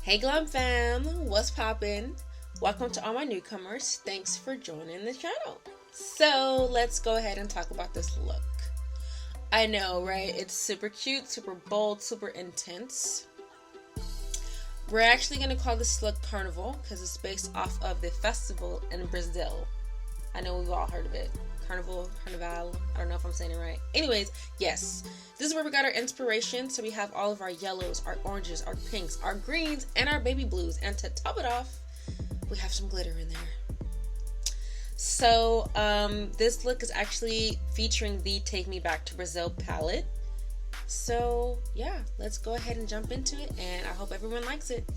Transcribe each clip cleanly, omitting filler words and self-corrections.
Hey Glam fam, what's poppin'? Welcome to all my newcomers. Thanks for joining the channel. So let's go ahead and talk about this look. I know, right? It's super cute, super bold, super intense. We're actually gonna call this look Carnival because it's based off of the festival in Brazil. I know we've all heard of it. Carnival, Carnival, I don't know if I'm saying it right. Anyways, yes, this is where we got our inspiration. So we have all of our yellows, our oranges, our pinks, our greens, and our baby blues. And to top it off, we have some glitter in there. So this look is actually featuring the Take Me Back to Brazil palette. So yeah, let's go ahead and jump into it, and I hope everyone likes it.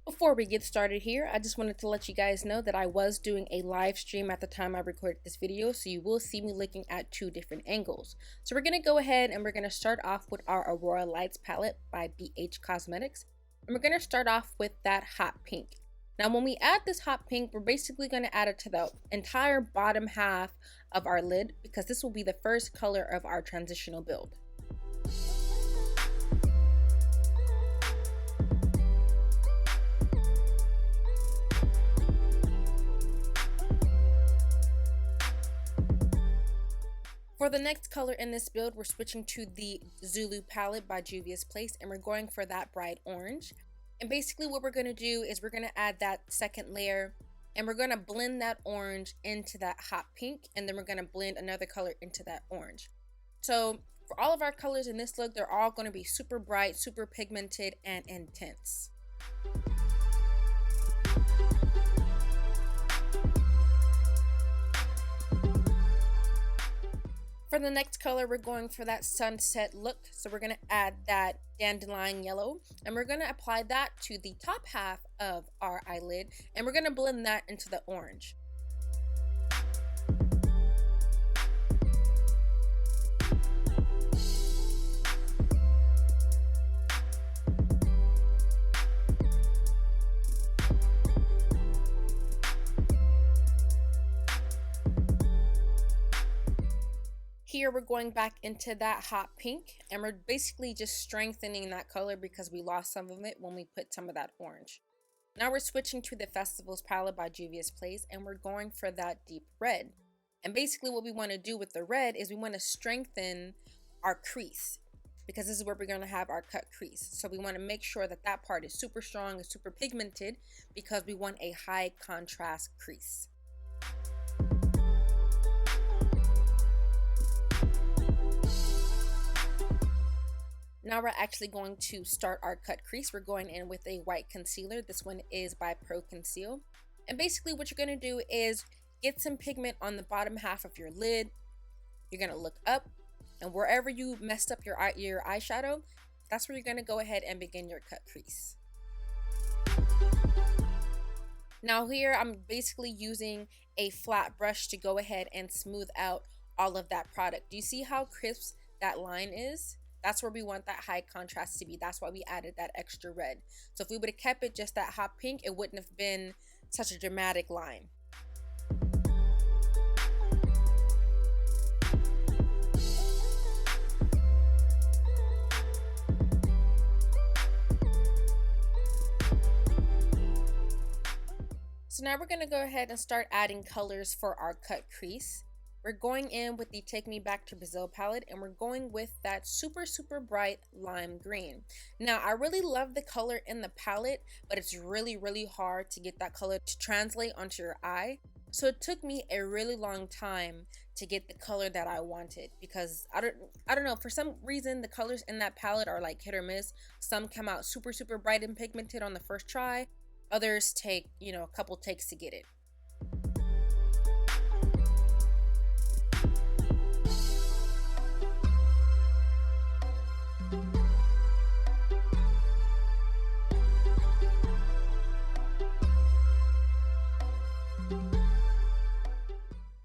Before we get started here, I just wanted to let you guys know that I was doing a live stream at the time I recorded this video, so you will see me looking at two different angles. So we're going to go ahead and we're going to start off with our Aurora Lights palette by BH Cosmetics. And we're going to start off with that hot pink. Now when we add this hot pink, we're basically going to add it to the entire bottom half of our lid because this will be the first color of our transitional build. For the next color in this build, we're switching to the Zulu palette by Juvia's Place, and we're going for that bright orange. And basically what we're going to do is we're going to add that second layer, and we're going to blend that orange into that hot pink, and then we're going to blend another color into that orange. So for all of our colors in this look, they're all going to be super bright, super pigmented, and intense. For the next color, we're going for that sunset look. So we're going to add that dandelion yellow, and we're going to apply that to the top half of our eyelid, and we're going to blend that into the orange. Here we're going back into that hot pink, and we're basically just strengthening that color because we lost some of it when we put some of that orange. Now we're switching to the Festivals palette by Juvia's Place, and we're going for that deep red. And basically what we want to do with the red is we want to strengthen our crease because this is where we're going to have our cut crease. So we want to make sure that that part is super strong and super pigmented because we want a high contrast crease. Now we're actually going to start our cut crease. We're going in with a white concealer. This one is by Conceal. And basically what you're going to do is get some pigment on the bottom half of your lid. You're going to look up, and wherever you messed up your eyeshadow, that's where you're going to go ahead and begin your cut crease. Now here I'm basically using a flat brush to go ahead and smooth out all of that product. Do you see how crisp that line is? That's where we want that high contrast to be. That's why we added that extra red. So if we would have kept it just that hot pink, it wouldn't have been such a dramatic line. So now we're going to go ahead and start adding colors for our cut crease. We're going in with the Take Me Back to Brazil palette, and we're going with that super bright lime green. Now I really love the color in the palette, but it's really hard to get that color to translate onto your eye. So it took me a really long time to get the color that I wanted because I don't know, for some reason the colors in that palette are like hit or miss. Some come out super bright and pigmented on the first try. Others take, you know, a couple takes to get it.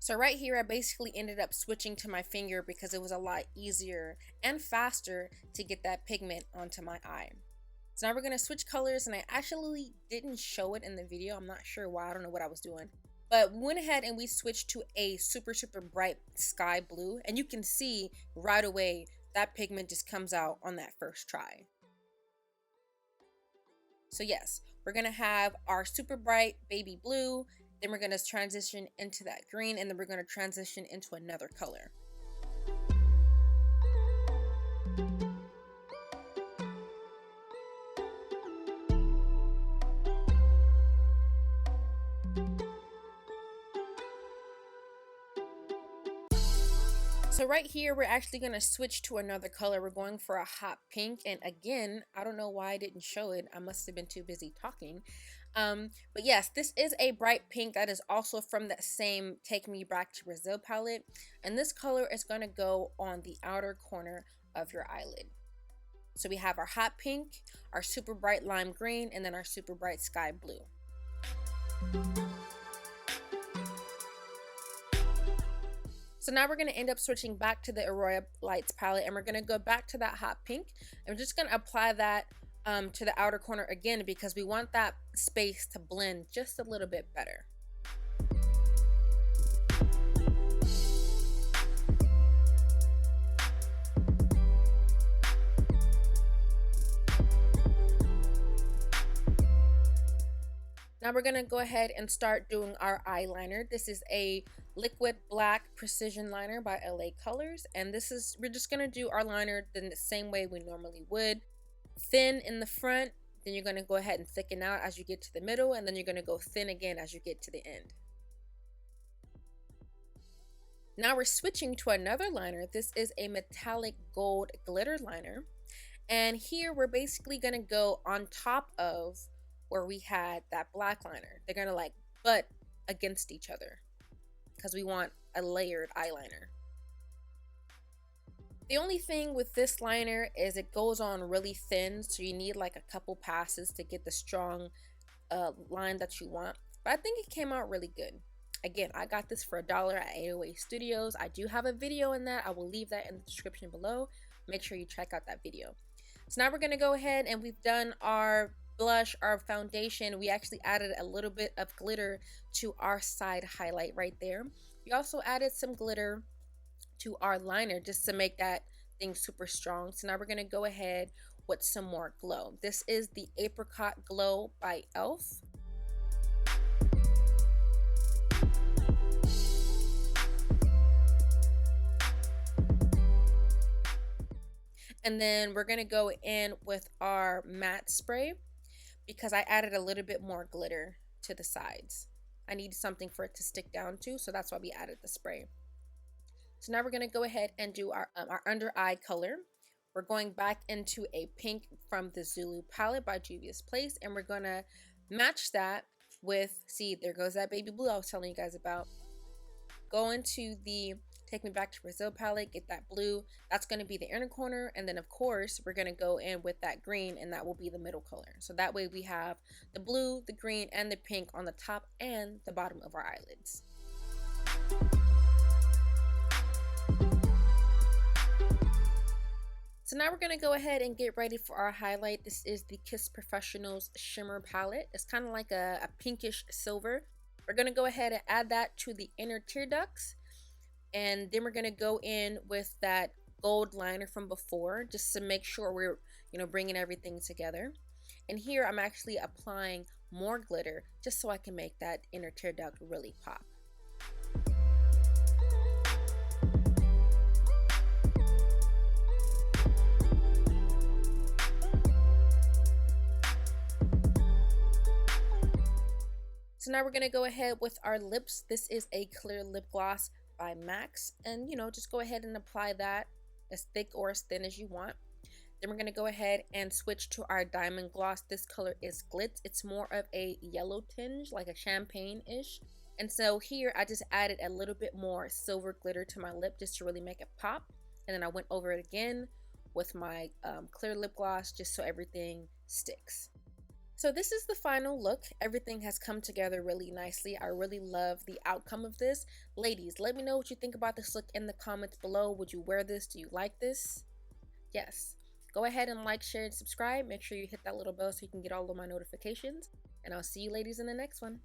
So right here, I basically ended up switching to my finger because it was a lot easier and faster to get that pigment onto my eye. So now we're going to switch colors, and I actually didn't show it in the video. I'm not sure why. I don't know what I was doing. But we went ahead and we switched to a super bright sky blue, and you can see right away that pigment just comes out on that first try. So yes, we're gonna have our super bright baby blue, then we're gonna transition into that green, and then we're gonna transition into another color. So right here, we're actually going to switch to another color. We're going for a hot pink. And again, I don't know why I didn't show it. I must have been too busy talking. But yes, this is a bright pink that is also from that same Take Me Back to Brazil palette. And this color is going to go on the outer corner of your eyelid. So we have our hot pink, our super bright lime green, and then our super bright sky blue. So now we're going to end up switching back to the Aurora Lights palette, and we're going to go back to that hot pink, and we're just going to apply that to the outer corner again because we want that space to blend just a little bit better. Now we're going to go ahead and start doing our eyeliner. This is a liquid black precision liner by LA Colors, and we're just going to do our liner the same way we normally would. Thin in the front, then you're going to go ahead and thicken out as you get to the middle, and then you're going to go thin again as you get to the end. Now we're switching to another liner. This is a metallic gold glitter liner, and here we're basically going to go on top of where we had that black liner. They're gonna like butt against each other because we want a layered eyeliner. The only thing with this liner is it goes on really thin, so you need like a couple passes to get the strong line that you want. But I think it came out really good. Again, I got this for $1 at AOA Studios. I do have a video in that. I will leave that in the description below. Make sure you check out that video. So now we're gonna go ahead and we've done our blush, our foundation. We actually added a little bit of glitter to our side highlight right there. We also added some glitter to our liner just to make that thing super strong. So now we're going to go ahead with some more glow. This is the Apricot Glow by E.L.F. And then we're going to go in with our matte spray, because I added a little bit more glitter to the sides. I need something for it to stick down to, so that's why we added the spray. So now we're going to go ahead and do our under eye color. We're going back into a pink from the Zulu palette by Juvia's Place, and we're going to match that with, see, there goes that baby blue I was telling you guys about. Go into the Take Me Back to Brazil palette, get that blue. That's going to be the inner corner, and then of course we're going to go in with that green, and that will be the middle color. So that way we have the blue, the green, and the pink on the top and the bottom of our eyelids. So now we're going to go ahead and get ready for our highlight. This is the Kiss Professionals Shimmer palette. It's kind of like a pinkish silver. We're going to go ahead and add that to the inner tear ducts. And then we're going to go in with that gold liner from before, just to make sure we're, bringing everything together. And here I'm actually applying more glitter just so I can make that inner tear duct really pop. So now we're going to go ahead with our lips. This is a clear lip gloss by M.A.C, and just go ahead and apply that as thick or as thin as you want. Then we're going to go ahead and switch to our diamond gloss. This color is Glitz. It's more of a yellow tinge, like a champagne-ish. And so here I just added a little bit more silver glitter to my lip just to really make it pop. And then I went over it again with my clear lip gloss just so everything sticks. So this is the final look. Everything has come together really nicely. I really love the outcome of this. Ladies, let me know what you think about this look in the comments below. Would you wear this? Do you like this? Yes. Go ahead and like, share, and subscribe. Make sure you hit that little bell so you can get all of my notifications. And I'll see you ladies in the next one.